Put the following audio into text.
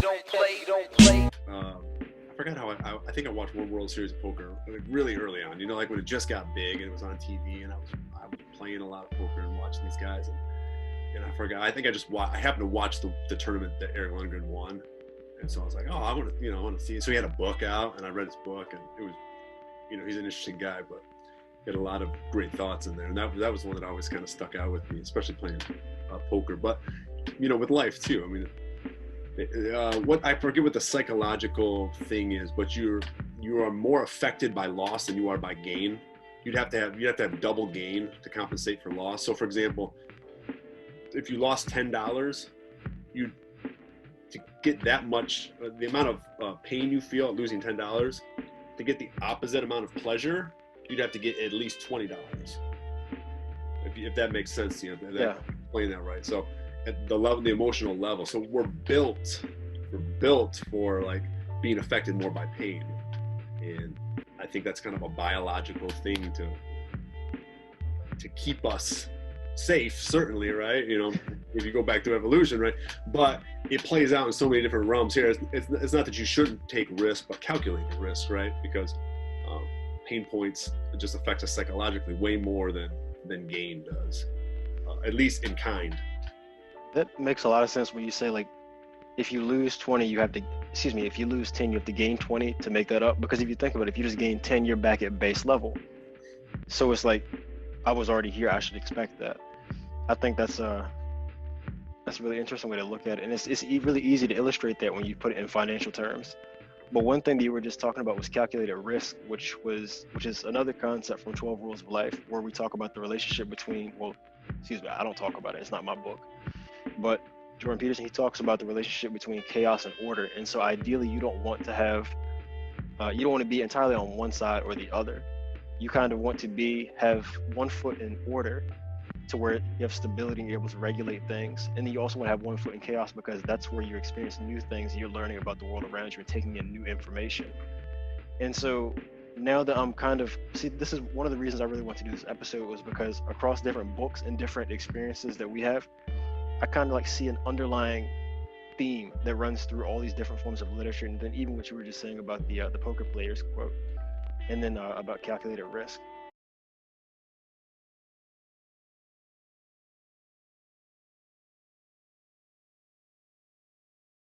I forgot how I think I watched one World Series of Poker like really early on. You know, like when it just got big and it was on TV, and I was playing a lot of poker and watching these guys, and I forgot. I think I happened to watch the tournament that Eric Lundgren won, and so I was like, oh, I want to see it. So he had a book out, and I read his book, and it was, he's an interesting guy, but he had a lot of great thoughts in there, and that was one that always kind of stuck out with me, especially playing poker, but with life too. I mean, what I forget what the psychological thing is, but you are more affected by loss than you are by gain. You'd have to have double gain to compensate for loss. So, for example, if you lost $10, to get that much, the amount of pain you feel at losing $10, to get the opposite amount of pleasure, you'd have to get at least $20. If that makes sense to you, explain that right. So, at the emotional level. So we're built for like being affected more by pain, and I think that's kind of a biological thing to keep us safe, certainly, right? If you go back to evolution, right? But it plays out in so many different realms here. It's not that you shouldn't take risk, but calculate the risk, right? Because pain points just affect us psychologically way more than gain does, at least in kind. That makes a lot of sense when you say, like, if you lose 20, if you lose 10, you have to gain 20 to make that up. Because if you think about it, if you just gain 10, you're back at base level. So it's like, I was already here, I should expect that. I think that's a really interesting way to look at it. And it's really easy to illustrate that when you put it in financial terms. But one thing that you were just talking about was calculated risk, which is another concept from 12 Rules of Life, where we talk about the relationship between, I don't talk about it, it's not my book. But Jordan Peterson, he talks about the relationship between chaos and order. And so ideally, you don't want to be entirely on one side or the other. You kind of want to have one foot in order, to where you have stability and you're able to regulate things. And then you also want to have one foot in chaos, because that's where you're experiencing new things and you're learning about the world around you and taking in new information. And so now that I'm this is one of the reasons I really want to do this episode, was because across different books and different experiences that we have, I kind of like see an underlying theme that runs through all these different forms of literature. And then even what you were just saying about the poker players quote, and then about calculated risk.